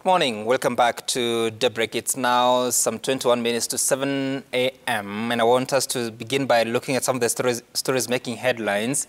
morning. Welcome back to Daybreak. It's now some 21 minutes to 7 a.m. and I want us to begin by looking at some of the stories making headlines.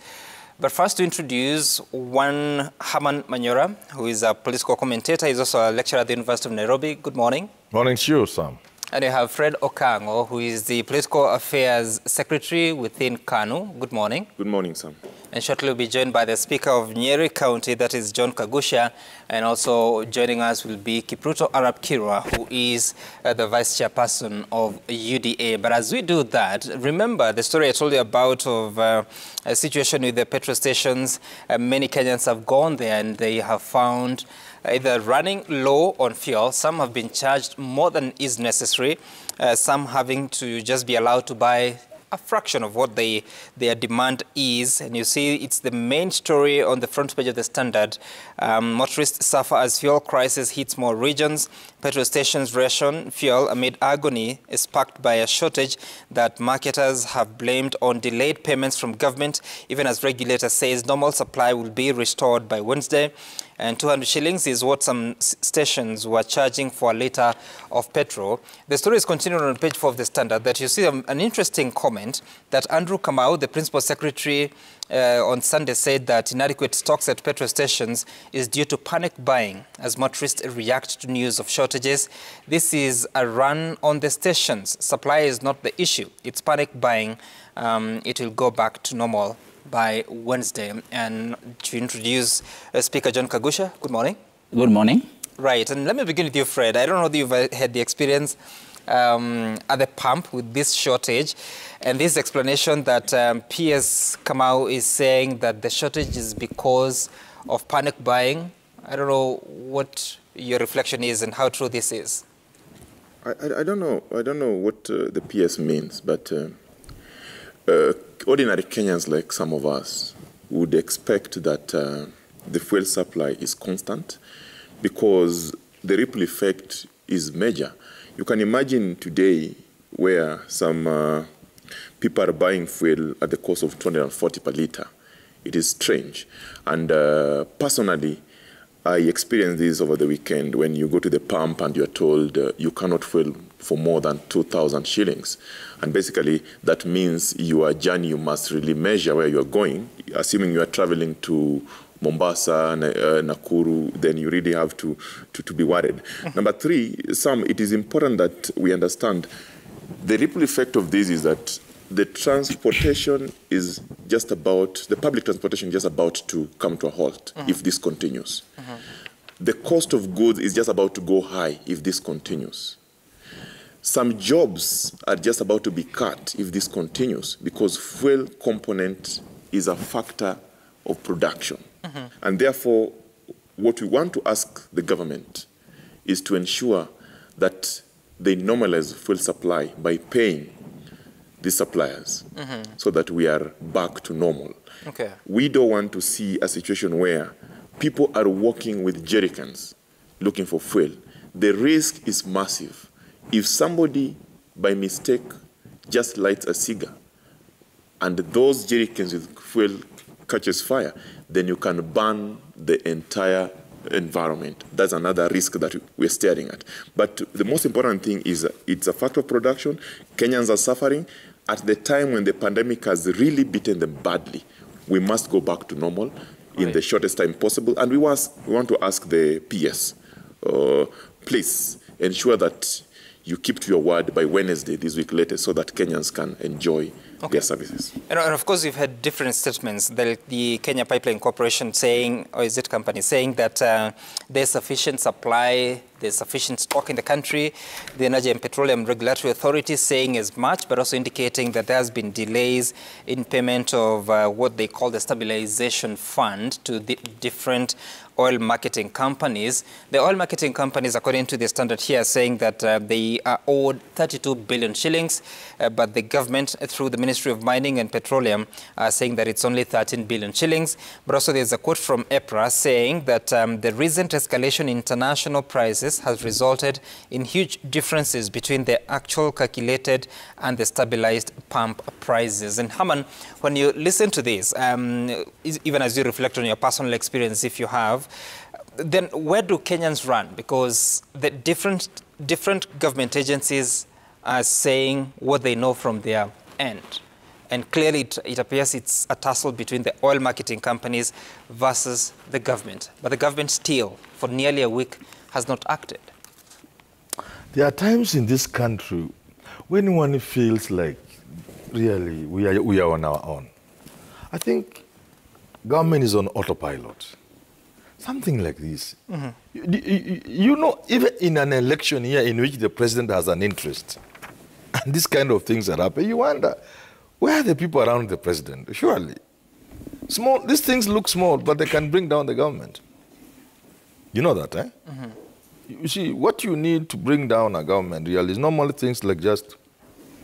But first to introduce one Herman Manyora, who is a political commentator. He's also a lecturer at the University of Nairobi. Good morning. Morning to you, Sam. And you have Fred Okango, who is the Political Affairs Secretary within KANU. Good morning. Good morning, Sam. And shortly we'll be joined by the Speaker of Nyeri County, that is John Kagusha. And also joining us will be Kipruto Arap Kirwa, who is the Vice Chairperson of UDA. But as we do that, remember the story I told you about of a situation with the petrol stations. Many Kenyans have gone there and they have found either running low on fuel. Some have been charged more than is necessary. Some having to just be allowed to buy a fraction of what their demand is. And you see it's the main story on the front page of the Standard. Motorists suffer as fuel crisis hits more regions. Petrol stations ration fuel amid agony is sparked by a shortage that marketers have blamed on delayed payments from government, even as regulator says normal supply will be restored by Wednesday. And 200 shillings is what some stations were charging for a litre of petrol. The story is continuing on page 4 of the Standard, that you see an interesting comment that Andrew Kamau, the Principal Secretary, on Sunday said that inadequate stocks at petrol stations is due to panic buying as motorists react to news of shortages. This is a run on the stations. Supply is not the issue. It's panic buying. It will go back to normal by Wednesday. And to introduce Speaker John Kagusha, good morning. Good morning. Right, and let me begin with you, Fred. I don't know if you've had the experience at the pump with this shortage, and this explanation that PS Kamau is saying that the shortage is because of panic buying. I don't know what your reflection is and how true this is. I don't know what the PS means, but ordinary Kenyans like some of us would expect that the fuel supply is constant because the ripple effect is major. You can imagine today where some people are buying fuel at the cost of 240 per litre. It is strange. And personally, I experienced this over the weekend when you go to the pump and you are told you cannot fuel for more than 2,000 shillings. And basically, that means your journey, you must really measure where you are going. Assuming you are traveling to Mombasa, Nakuru, then you really have to be worried. Number 3, Sam, it is important that we understand the ripple effect of this is that the transportation is just about, the public transportation is just about to come to a halt if this continues. The cost of goods is just about to go high if this continues. Some jobs are just about to be cut if this continues because fuel component is a factor of production. And therefore, what we want to ask the government is to ensure that they normalize fuel supply by paying the suppliers so that we are back to normal. Okay. We don't want to see a situation where people are walking with jerrycans looking for fuel. The risk is massive. If somebody, by mistake, just lights a cigar and those jerrycans with fuel catches fire, then you can burn the entire environment. That's another risk that we're staring at. But the most important thing is it's a factor of production. Kenyans are suffering. At the time when the pandemic has really beaten them badly, we must go back to normal in the shortest time possible. And we want to ask the PS, please ensure that you keep to your word by Wednesday, this week later, so that Kenyans can enjoy their services. And of course, we've had different statements. The Kenya Pipeline Corporation saying, or is it company, saying that there's sufficient supply, there's sufficient stock in the country. The Energy and Petroleum Regulatory Authority saying as much, but also indicating that there has been delays in payment of what they call the stabilization fund to the different oil marketing companies. The oil marketing companies, according to the Standard here, are saying that they are owed 32 billion shillings, but the government, through the Ministry of Mining and Petroleum, are saying that it's only 13 billion shillings. But also there's a quote from EPRA saying that the recent escalation in international prices has resulted in huge differences between the actual calculated and the stabilized pump prices. And Herman, when you listen to this, even as you reflect on your personal experience, if you have, then where do Kenyans run? Because the different government agencies are saying what they know from their end. And clearly it appears it's a tussle between the oil marketing companies versus the government. But the government still, for nearly a week, has not acted. There are times in this country when one feels like really we are on our own. I think government is on autopilot. Something like this. You know, even in an election year in which the president has an interest, and this kind of things that happen, you wonder, where are the people around the president? Surely. These things look small, but they can bring down the government. You know that, eh? You see, what you need to bring down a government really is normally things like just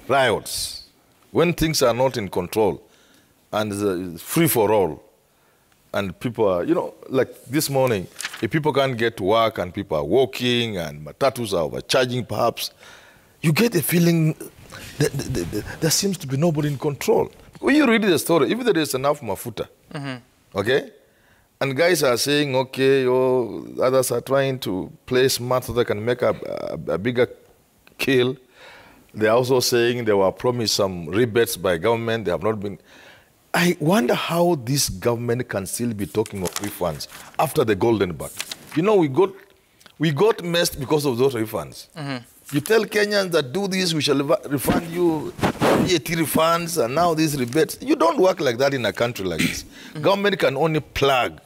riots. When things are not in control and it's free for all, and people are, you know, like this morning, if people can't get to work and people are walking and matatus are overcharging perhaps, you get a feeling that there seems to be nobody in control. When you read the story, if there is enough mafuta, okay, and guys are saying, okay, others are trying to play smart so they can make a bigger kill. They're also saying they were promised some rebates by government. They have not been. I wonder how this government can still be talking of refunds after the golden bug. You know, we got messed because of those refunds. You tell Kenyans that do this, we shall refund you VAT refunds, and now these rebates. You don't work like that in a country like this. Government can only plug,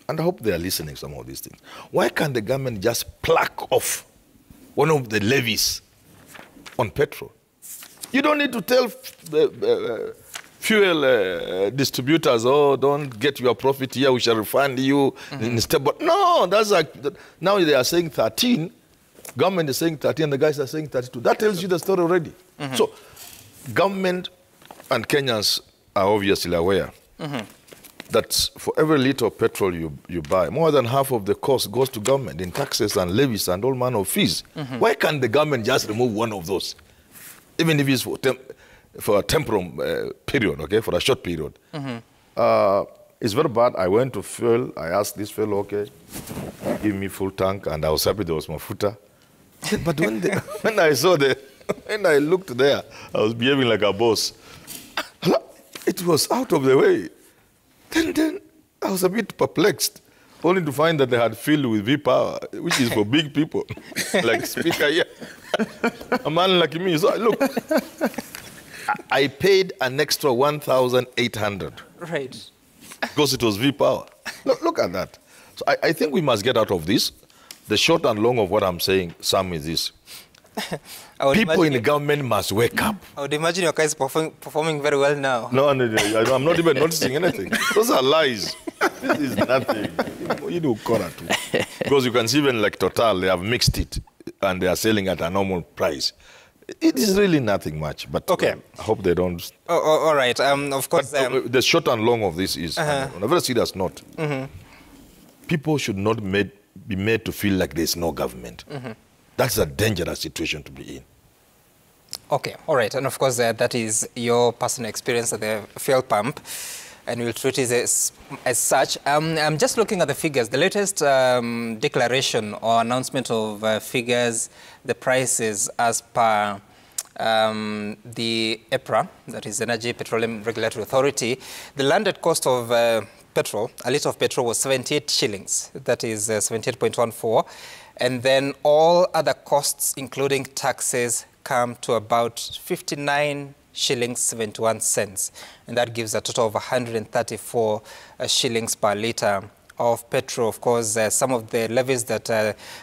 and I hope they are listening some of these things. Why can't the government just pluck off one of the levies on petrol? You don't need to tell fuel distributors, oh, don't get your profit here, we shall refund you instead. But no, that's like, now they are saying 13, government is saying 13, and the guys are saying 32. That tells you the story already. So government and Kenyans are obviously aware that for every liter of petrol you buy, more than half of the cost goes to government in taxes and levies and all manner of fees. Why can't the government just remove one of those? Even if it's for a temporal period, okay, for a short period. It's very bad. I went to fuel. I asked this fellow, okay, give me full tank, and I was happy there was mafuta. But when I saw when I looked there, I was behaving like a boss. It was out of the way. Then I was a bit perplexed, only to find that they had filled with V-Power, which is for big people, like speaker here. A man like me. So look, I paid an extra 1,800. Right. Because it was V-Power. Look at that. So I think we must get out of this. The short and long of what I'm saying, Sam, is this. People in the government must wake up. I would imagine your guys performing very well now. No, I'm not even noticing anything. Those are lies. This is nothing. You do Kora too. Because you can see even like Total, they have mixed it and they are selling at a normal price. It is really nothing much, but okay. I hope they don't. All right. Of course. The short and long of this is, on a very serious note, people should not be made to feel like there's no government. That's a dangerous situation to be in. Okay, all right. And of course, that is your personal experience at the fuel pump, and we'll treat it as such. I'm just looking at the figures. The latest declaration or announcement of figures, the prices as per the EPRA, that is Energy Petroleum Regulatory Authority. The landed cost of petrol, a litre of petrol, was 78 shillings. That is 78.14. And then all other costs, including taxes, come to about 59 shillings 71 cents. And that gives a total of 134 shillings per litre of petrol. Of course, some of the levies that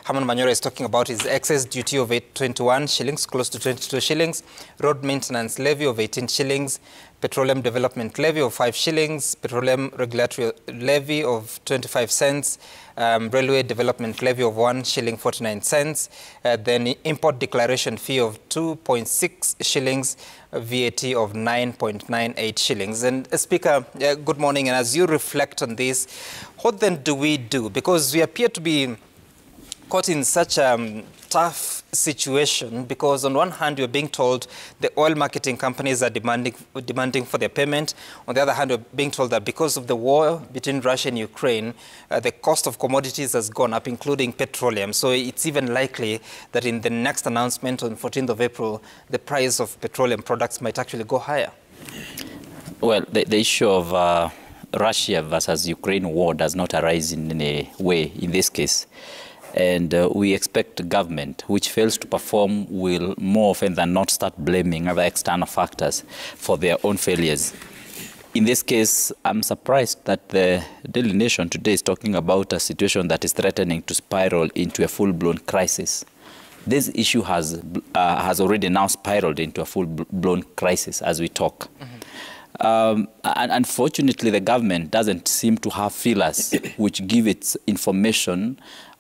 Herman Manyora is talking about is excess duty of 21 shillings, close to 22 shillings, road maintenance levy of 18 shillings, petroleum development levy of 5 shillings, petroleum regulatory levy of 25 cents, railway development levy of 1 shilling 49 cents, then import declaration fee of 2.6 shillings, VAT of 9.98 shillings. And Speaker, good morning. And as you reflect on this, what then do we do? Because we appear to be caught in such a tough situation? Because on one hand, you're being told the oil marketing companies are demanding for their payment. On the other hand, you're being told that because of the war between Russia and Ukraine, the cost of commodities has gone up, including petroleum. So it's even likely that in the next announcement on 14th of April, the price of petroleum products might actually go higher. Well, the issue of Russia versus Ukraine war does not arise in any way in this case. And we expect the government, which fails to perform, will more often than not start blaming other external factors for their own failures. In this case, I'm surprised that the Daily Nation today is talking about a situation that is threatening to spiral into a full-blown crisis. This issue has already now spiraled into a full-blown crisis as we talk. And unfortunately, the government doesn't seem to have feelers which give its information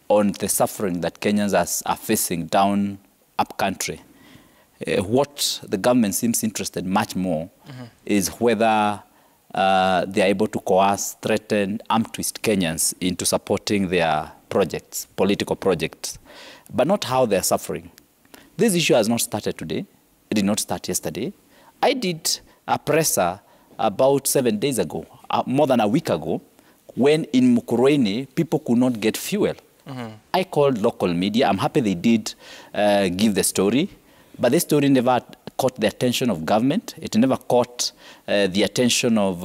on the suffering that Kenyans are facing down up country. What the government seems interested much more is whether they are able to coerce, threaten, arm twist Kenyans into supporting their projects, political projects, but not how they are suffering. This issue has not started today. It did not start yesterday. I did a presser about 7 days ago, more than a week ago, when in Mukurweini, people could not get fuel. I called local media. I'm happy they did give the story, but the story never caught the attention of government. It never caught the attention of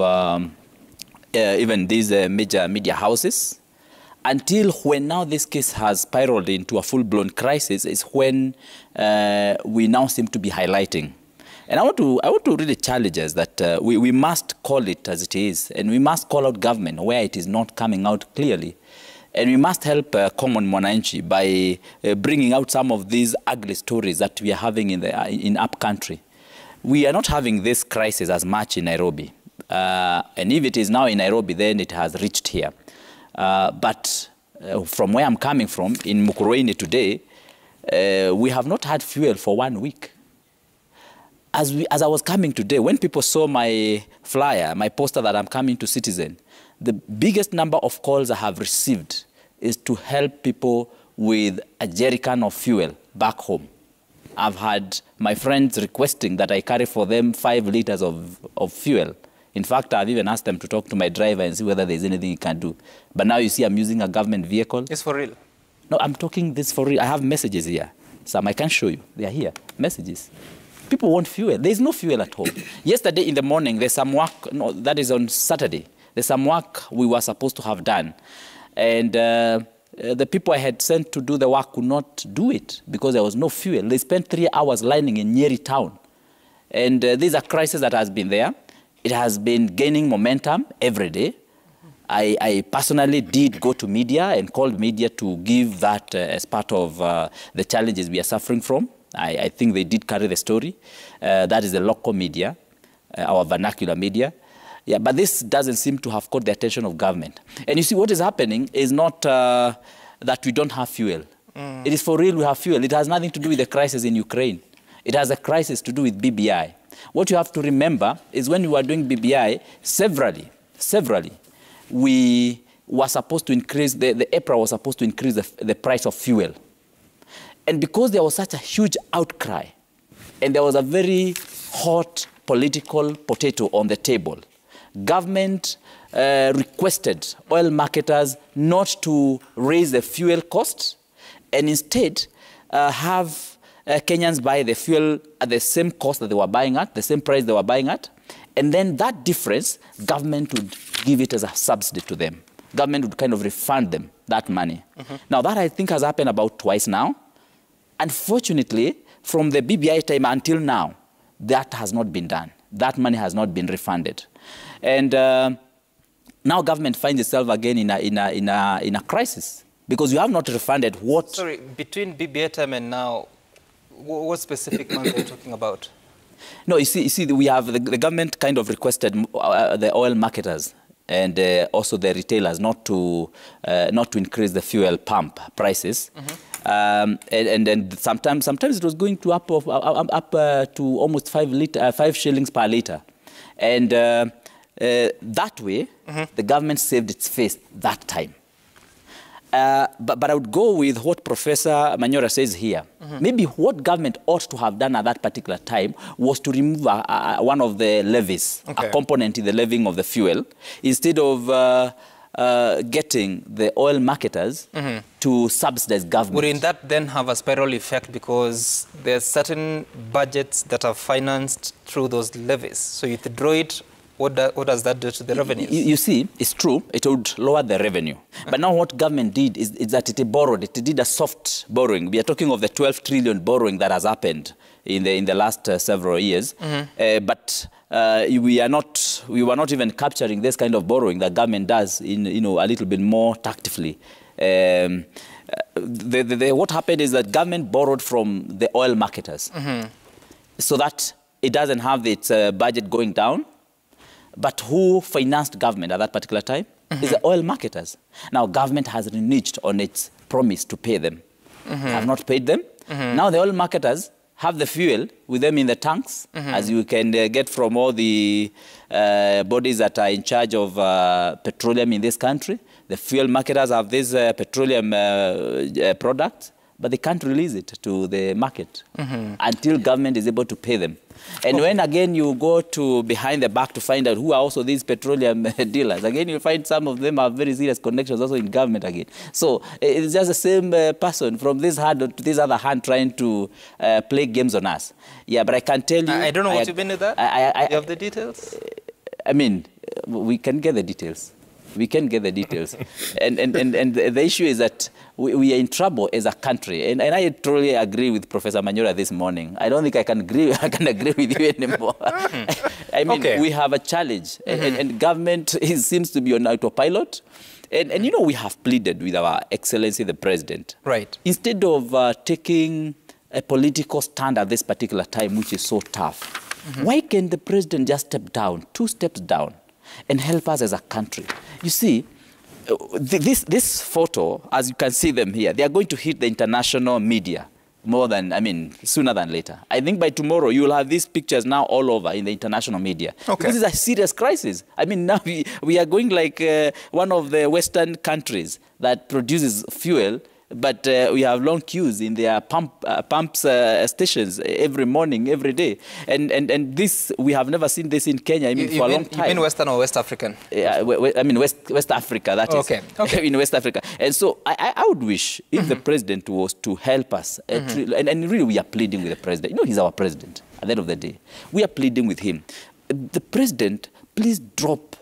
even these major media houses. Until when now this case has spiraled into a full-blown crisis is when we now seem to be highlighting. And I want to really challenge us that we must call it as it is, and we must call out government where it is not coming out clearly. And we must help common mwananchi by bringing out some of these ugly stories that we are having in up country. We are not having this crisis as much in Nairobi. And if it is now in Nairobi, then it has reached here. But from where I'm coming from, in Mukurweini today, we have not had fuel for 1 week. As I was coming today, when people saw my flyer, my poster that I'm coming to Citizen, the biggest number of calls I have received is to help people with a jerrycan of fuel back home. I've had my friends requesting that I carry for them 5 liters of fuel. In fact, I've even asked them to talk to my driver and see whether there's anything he can do. But now you see I'm using a government vehicle. It's for real? No, I'm talking this for real. I have messages here. Some I can show you. They are here. Messages. People want fuel. There's no fuel at home. Yesterday in the morning, there's some work. No, that is on Saturday. There's some work we were supposed to have done. And the people I had sent to do the work could not do it because there was no fuel. They spent 3 hours lining in Nyeri town. And these are crises that has been there. It has been gaining momentum every day. I personally did go to media and called media to give that as part of the challenges we are suffering from. I think they did carry the story. That is the local media, our vernacular media. Yeah, but this doesn't seem to have caught the attention of government. And you see, what is happening is not that we don't have fuel. It is for real we have fuel. It has nothing to do with the crisis in Ukraine. It has a crisis to do with BBI. What you have to remember is when we were doing BBI, severally, we were supposed to increase, the EPRA was supposed to increase the price of fuel. And because there was such a huge outcry, and there was a very hot political potato on the table, government requested oil marketers not to raise the fuel cost and instead have Kenyans buy the fuel at the same cost that they were buying at, the same price they were buying at, and then that difference, government would give it as a subsidy to them. Government would kind of refund them that money. Now that I think has happened about twice now. Unfortunately, from the BBI time until now, that has not been done. That money has not been refunded. And now government finds itself again in a crisis because you have not refunded what... Sorry, between BBI time and now, what specific month are you talking about? No, you see, we have the government kind of requested the oil marketers and also the retailers not to increase the fuel pump prices. And then sometimes it was going to up to almost 5 shillings per liter. And that way, the government saved its face that time. But I would go with what Professor Manyora says here. Maybe what government ought to have done at that particular time was to remove one of the levies, a component in the levying of the fuel, instead of getting the oil marketers to subsidize government. Wouldn't that then have a spiral effect, because there's certain budgets that are financed through those levies? So you withdraw it, what does that do to the revenues? You see, it's true, it would lower the revenue. But now what government did is that it borrowed, it did a soft borrowing. We are talking of the 12 trillion borrowing that has happened in the last several years. But we were not even capturing this kind of borrowing that government does in, a little bit more tactfully. What happened is that government borrowed from the oil marketers so that it doesn't have its budget going down. But who financed government at that particular time? Is the oil marketers. Now government has reneged on its promise to pay them. Have not paid them. Now the oil marketers have the fuel with them in the tanks, as you can get from all the bodies that are in charge of petroleum in this country. The fuel marketers have these petroleum products, but they can't release it to the market until government is able to pay them. And when again you go to behind the back to find out who are also these petroleum dealers, again you find some of them have very serious connections also in government again. So it's just the same person from this hand to this other hand trying to play games on us. Yeah, but I can tell you... I don't know what you mean with that. You have the details? I mean, we can get the details. We can get the details. and the issue is that we are in trouble as a country. And I totally agree with Professor Manyora this morning. I don't think I can agree with you anymore. I mean, we have a challenge. And government seems to be on autopilot. And we have pleaded with our Excellency the President. Right. Instead of taking a political stand at this particular time, which is so tough, why can't the President just step down, 2 steps down, and help us as a country? You see, this photo, as you can see them here, they are going to hit the international media sooner than later. I think by tomorrow you will have these pictures now all over in the international media. This is a serious crisis. I mean, now we are going like one of the Western countries that produces fuel, but we have long queues in their pumps stations every morning, every day. And this, we have never seen this in Kenya, for a long time. You mean Western or West African? I mean West Africa, that is. Okay. In West Africa. And so I would wish if the President was to help us, and really we are pleading with the President. He's our President at the end of the day. We are pleading with him. The President, please drop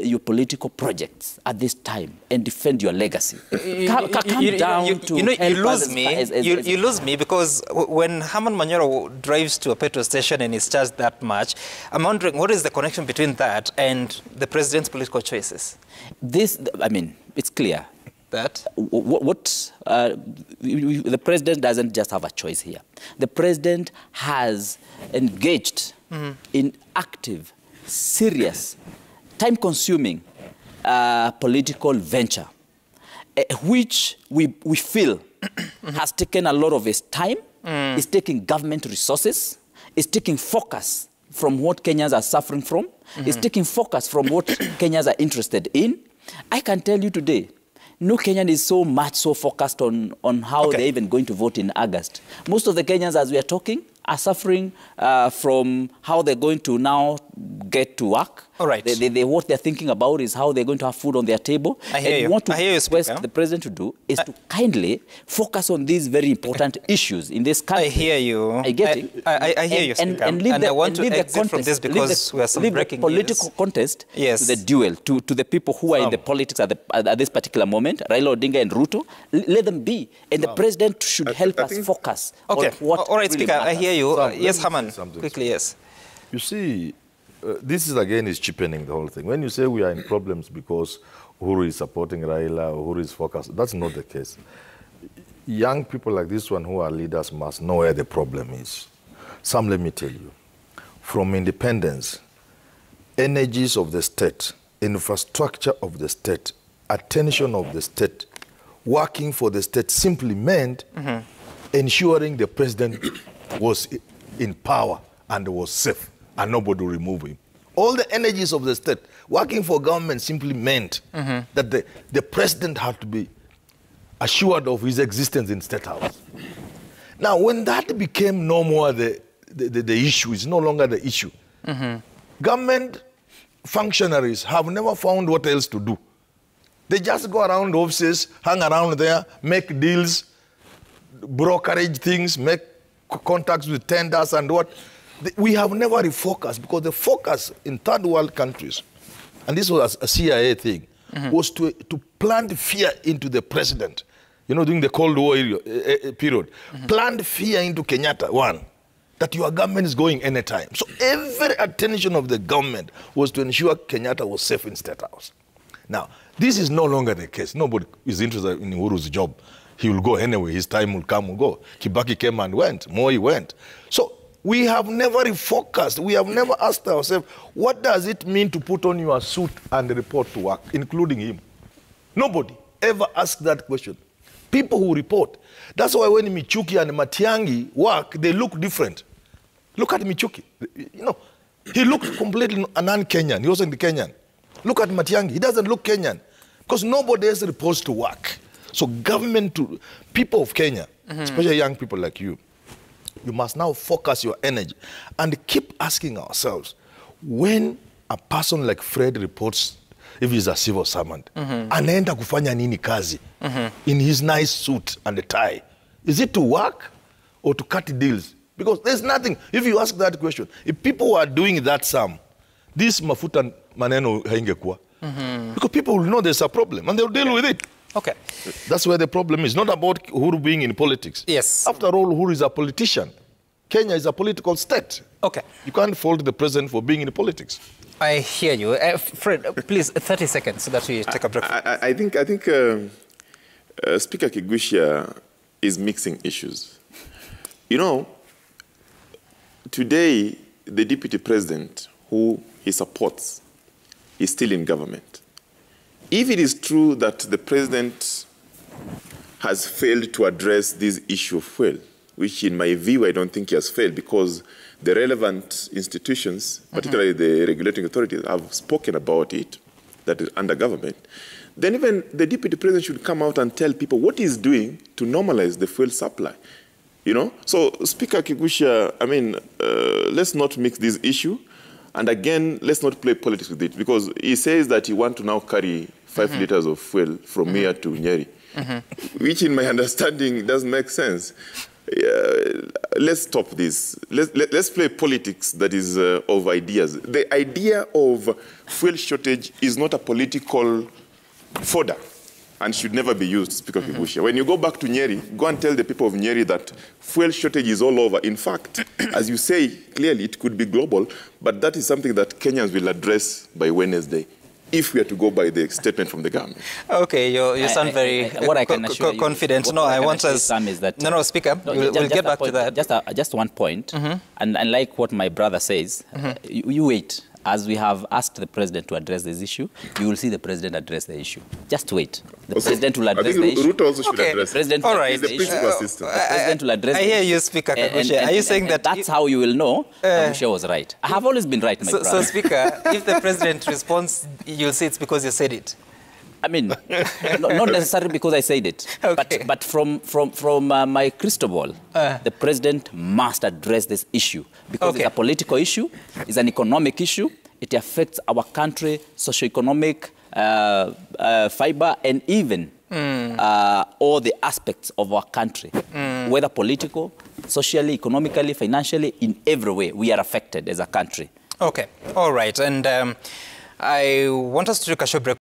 your political projects at this time and defend your legacy. Come down to you lose me because when Herman Manyora drives to a petrol station and is charged that much, I'm wondering what is the connection between that and the president's political choices? It's clear that the president doesn't just have a choice here. The president has engaged in active, serious, time-consuming political venture, which we feel has taken a lot of his time, is taking government resources, is taking focus from what Kenyans are suffering from, is taking focus from what Kenyans are interested in. I can tell you today, no Kenyan is so focused on how they're even going to vote in August. Most of the Kenyans, as we are talking, are suffering from how they're going to now get to work. All right. What they're thinking about is how they're going to have food on their table. I hear you. What the president to do is to kindly focus on these very important issues in this country. I hear you. I get it. I hear you, Speaker. And I want to exit from this because we have some breaking news. Political contest to the duel, to the people who are in the politics at this particular moment, Raila Odinga and Ruto. Let them be. And the president should help us focus on what all right, really Speaker, matters. I hear you. Yes, Herman, quickly, yes. You see, this is cheapening the whole thing. When you say we are in problems because Uhuru is supporting Raila, Uhuru is focused, that's not the case. Young people like this one who are leaders must know where the problem is. Sam, let me tell you, from independence, energies of the state, infrastructure of the state, attention of the state, working for the state simply meant ensuring the president was in power and was safe and nobody will remove him. All the energies of the state working for government simply meant that the president had to be assured of his existence in State House. Now, when that became no more the issue, it's no longer the issue. Government functionaries have never found what else to do. They just go around offices, hang around there, make deals, brokerage things, make contacts with tenders and what. We have never refocused, because the focus in third world countries, and this was a CIA thing, was to plant fear into the president. You know, during the Cold War period, plant fear into Kenyatta, one, that your government is going anytime. So every attention of the government was to ensure Kenyatta was safe in State House. Now, this is no longer the case. Nobody is interested in Uhuru's job. He will go anyway. His time will come and go. Kibaki came and went. Moi went. So we have never refocused. We have never asked ourselves, what does it mean to put on your suit and report to work, including him? Nobody ever asked that question. People who report. That's why when Michuki and Matiang'i work, they look different. Look at Michuki. You know, he looked completely non-Kenyan. He wasn't Kenyan. Look at Matiang'i. He doesn't look Kenyan, because nobody else reports to work. So people of Kenya, especially young people like you must now focus your energy and keep asking ourselves, when a person like Fred reports, if he's a civil servant, anaenda kufanya nini kazi in his nice suit and a tie? Is it to work or to cut deals? Because there's nothing. If you ask that question, if people were doing that sum, this mafuta maneno haingekuwa. Because people will know there's a problem and they'll deal with it. Okay. That's where the problem is. Not about Uhuru being in politics. Yes. After all, Uhuru is a politician. Kenya is a political state. Okay. You can't fault the president for being in politics. I hear you. Fred, please, 30 seconds so that we take a break. I think Speaker Kigusha is mixing issues. You know, today, the deputy president who he supports is still in government. If it is true that the president has failed to address this issue of fuel, which in my view I don't think he has failed, because the relevant institutions, particularly the regulating authorities, have spoken about it, that is under government, then even the deputy president should come out and tell people what he's doing to normalize the fuel supply. You know? So, Speaker Kigusha, I mean, let's not mix this issue. And again, let's not play politics with it, because he says that he wants to now carry 5 liters of fuel from here to Nyeri, which in my understanding doesn't make sense. Let's stop this. Let's play politics that is of ideas. The idea of fuel shortage is not a political fodder and should never be used, Speaker Kigusha. When you go back to Nyeri, go and tell the people of Nyeri that fuel shortage is all over. In fact, as you say clearly, it could be global, but that is something that Kenyans will address by Wednesday, if we are to go by the statement from the government. Okay, you sound very confident. No, I want us... No, Speaker, we'll get back to that. Just one point, and like what my brother says, you wait. As we have asked the president to address this issue, you will see the president address the issue. Just wait. The president will address the issue. Ruto also should address it. All right. He's the principal assistant. The president will address I hear you, Speaker Kagusha. Are you saying that... That's how you will know Kagusha was right. I have always been right, my brother. So, Speaker, if the president responds, you'll say it's because you said it. I mean, not necessarily because I said it, but from my crystal ball, the president must address this issue, because it's a political issue, it's an economic issue, it affects our country, socio-economic fiber, and even all the aspects of our country, whether political, socially, economically, financially, in every way, we are affected as a country. Okay, all right, and I want us to take a short break.